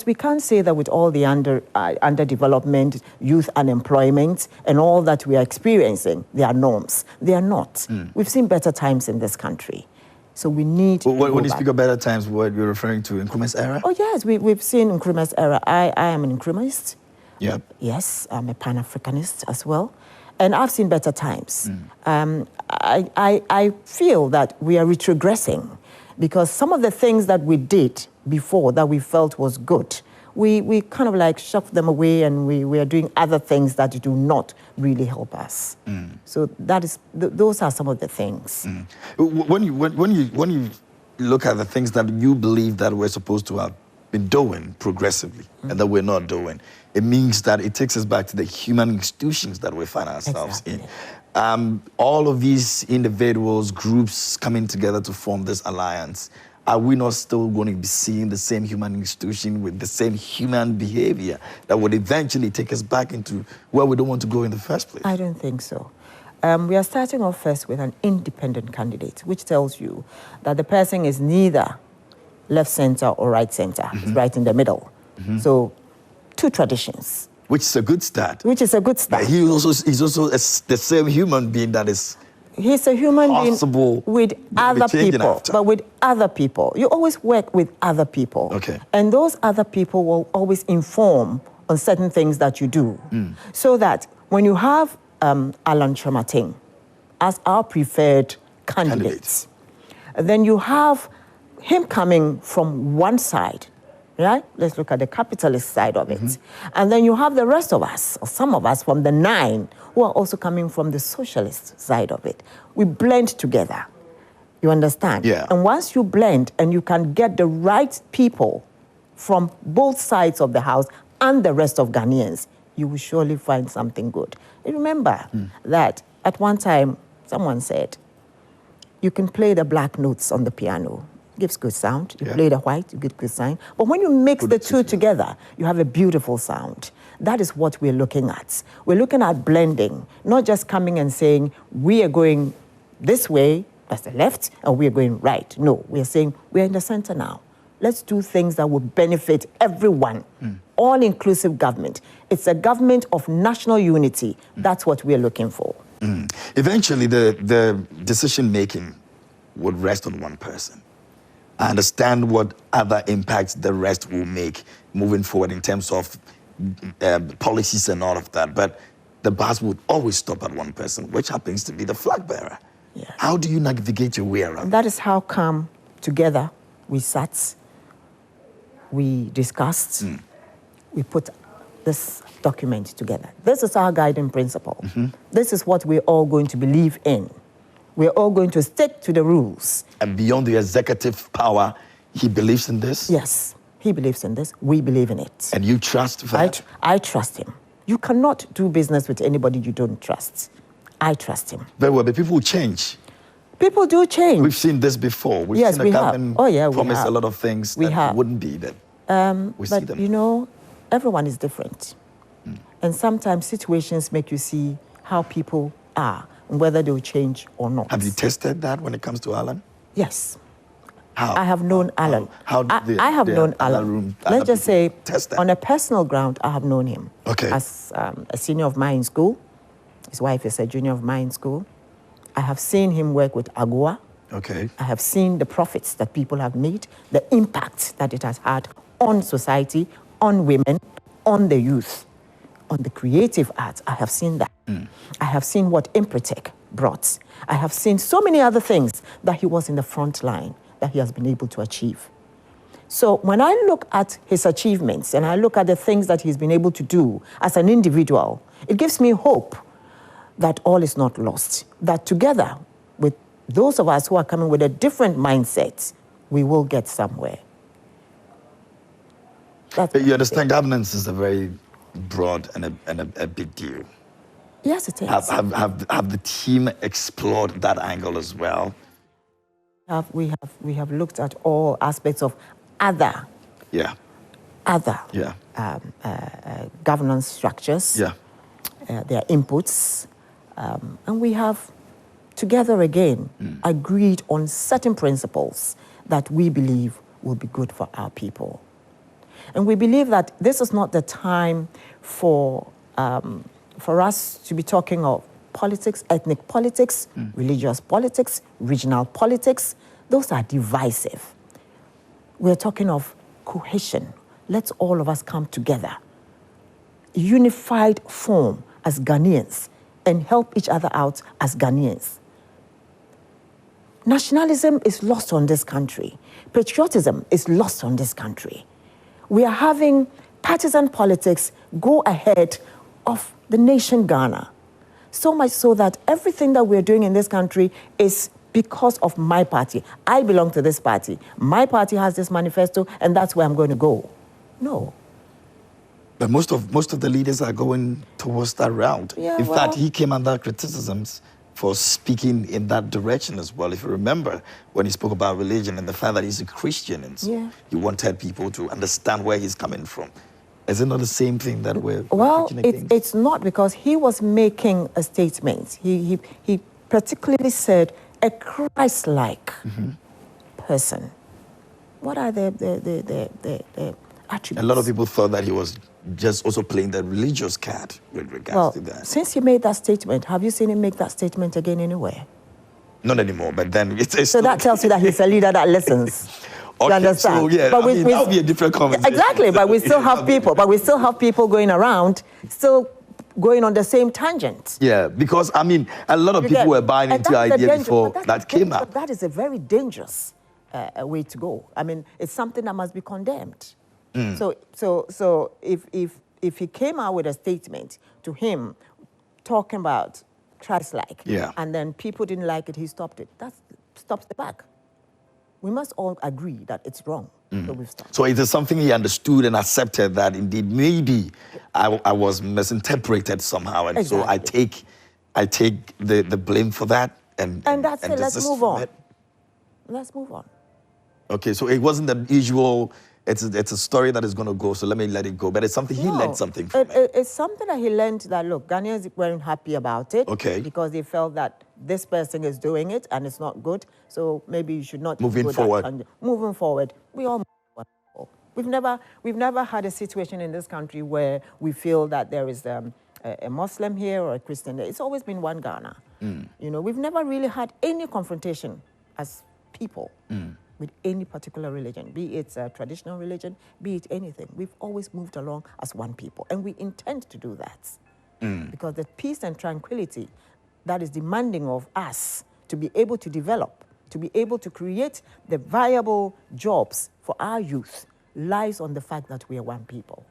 we can't say that with all the underdevelopment, youth unemployment, and all that we are experiencing, they are norms. They are not. We've seen better times in this country. So we need to when you speak of better times, what you're referring to, Nkrumah's era? Oh, yes, we've seen Nkrumah's era. I am an Nkrumahist. Yep. Yes, I'm a Pan-Africanist as well. And I've seen better times. I feel that we are retrogressing because some of the things that we did before that we felt was good, we kind of like shoved them away, and we are doing other things that do not really help us. So that is, those are some of the things. When you look at the things that you believe that we're supposed to have been doing progressively and that we're not doing, it means that it takes us back to the human institutions that we find ourselves in. All of these individuals, groups coming together to form this alliance, are we not still going to be seeing the same human institution with the same human behavior that would eventually take us back into where we don't want to go in the first place? I don't think so. We are starting off first with an independent candidate, which tells you that the person is neither left center or right center. It's right in the middle. So, two traditions. Which is a good start. Which is a good start. He's also the same human being that is He's a human being with other people, but with other people. You always work with other people. Okay. And those other people will always inform on certain things that you do. So that when you have Alan Chamating as our preferred candidate, then you have him coming from one side, right? Let's look at the capitalist side of it. And then you have the rest of us, or some of us from the 9, who are also coming from the socialist side of it. We blend together. You understand? Yeah. And once you blend and you can get the right people from both sides of the house and the rest of Ghanaians, you will surely find something good. And remember that at one time, someone said, you can play the black notes on the piano. Gives good sound. You play the white, you get good sound. But when you mix the two together, you have a beautiful sound. That is what we're looking at. We're looking at blending, not just coming and saying, we are going this way, that's the left, and we are going right. No, we are saying, we're in the center now. Let's do things that will benefit everyone. All-inclusive government. It's a government of national unity. That's what we're looking for. Eventually, the decision-making would rest on one person. I understand what other impacts the rest will make moving forward in terms of policies and all of that, but the bus would always stop at one person, which happens to be the flag bearer. Yes. How do you navigate your way around? That is how come together we sat, we discussed, we put this document together. This is our guiding principle. This is what we're all going to believe in. We're all going to stick to the rules. And beyond the executive power, he believes in this? Yes, he believes in this. We believe in it. And you trust that? I trust him. You cannot do business with anybody you don't trust. I trust him. Very well, but people change. People do change. We've seen this before. We've yes, seen we the have. government promise a lot of things that wouldn't be there. We see them. But you know, everyone is different. And sometimes situations make you see how people are and whether they will change or not. Have you tested that when it comes to Alan? Yes. How? I have known Alan. I have known Alan. Let's just say, on a personal ground, I have known him. Okay. As a senior of mine in school. His wife is a junior of mine in school. I have seen him work with AGOA. Okay. I have seen the profits that people have made, the impact that it has had on society, on women, on the youth, on the creative arts. I have seen that. I have seen what Improtech brought. I have seen so many other things that he was in the front line that he has been able to achieve. So when I look at his achievements and I look at the things that he's been able to do as an individual, it gives me hope that all is not lost, that together with those of us who are coming with a different mindset, we will get somewhere. You understand, governance is a very broad and a big deal. Yes, it is. Have the team explored that angle as well? We have looked at all aspects of other governance structures, their inputs, and we have together again agreed on certain principles that we believe will be good for our people. And we believe that this is not the time for us to be talking of politics, ethnic politics, religious politics, regional politics. Those are divisive. We're talking of cohesion. Let's all of us come together, unified form as Ghanaians, and help each other out as Ghanaians. Nationalism is lost on this country. Patriotism is lost on this country. We are having partisan politics go ahead of the nation Ghana. So much so that everything that we're doing in this country is because of my party. I belong to this party. My party has this manifesto, and that's where I'm going to go. No. But most of the leaders are going towards that route. Yeah, in fact, he came under criticisms for speaking in that direction as well. If you remember, when he spoke about religion and the fact that he's a Christian, and so he wanted people to understand where he's coming from. Is it not the same thing that we're preaching against? It's not, because he was making a statement. He particularly said, a Christ-like person. What are the attributes? A lot of people thought that he was just also playing the religious card with regards to that. Since he made that statement, have you seen him make that statement again anywhere? Not anymore, but then it's so that tells you that he's a leader that listens. Okay, you understand? So yeah, that would be a different conversation. Exactly, but we still have people. But we still have people going around, still going on the same tangent. Yeah, because I mean, a lot of people were buying into the idea before that came up. But that is a very dangerous way to go. I mean, it's something that must be condemned. So if he came out with a statement to him talking about Christ-like, and then people didn't like it, he stopped it. That stops the back. We must all agree that it's wrong. So we've stopped. So it is something he understood and accepted that indeed maybe I was misinterpreted somehow, and so I take the blame for that, and that's it. Let's move on. Let's move on. Okay, so it wasn't the usual. It's a story that is going to go, so let me let it go. But it's something he learned something from it. It's something that he learned that, look, Ghanaians weren't happy about it. Okay. Because they felt that this person is doing it and it's not good. So maybe you should not moving forward. Moving forward, we all move forward. We've never had a situation in this country where we feel that there is a Muslim here or a Christian there. It's always been one Ghana. You know, we've never really had any confrontation as people. With any particular religion, be it a traditional religion, be it anything. We've always moved along as one people, and we intend to do that. Because the peace and tranquility that is demanding of us to be able to develop, to be able to create the viable jobs for our youth lies on the fact that we are one people.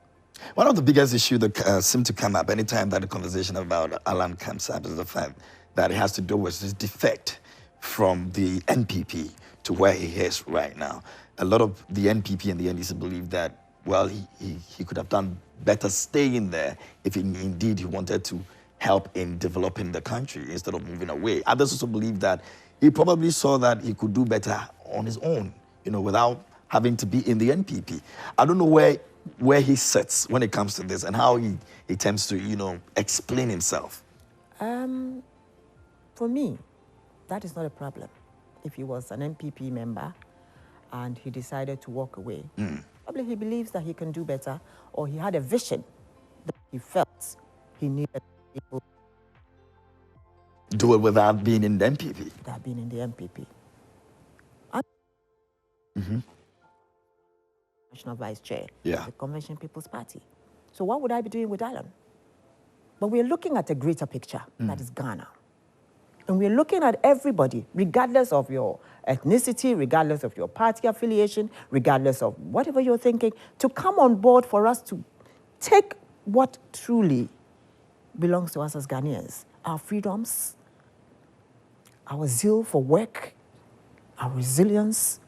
One of the biggest issues that seem to come up anytime that the conversation about Alan comes up is the fact that it has to do with his defect from the NPP to where he is right now. A lot of the NPP and the NDC believe that, well, he could have done better staying there if indeed he wanted to help in developing the country instead of moving away. Others also believe that he probably saw that he could do better on his own, you know, without having to be in the NPP. I don't know where he sits when it comes to this and how he tends to, you know, explain himself. For me, that is not a problem. If he was an NPP member and he decided to walk away, probably he believes that he can do better, or he had a vision that he felt he needed people. Do it without being in the NPP? Without being in the NPP. National Vice Chair, the Convention People's Party. So what would I be doing with Alan? But we're looking at a greater picture, that is Ghana. And we're looking at everybody, regardless of your ethnicity, regardless of your party affiliation, regardless of whatever you're thinking, to come on board for us to take what truly belongs to us as Ghanaians. Our freedoms, our zeal for work, our resilience,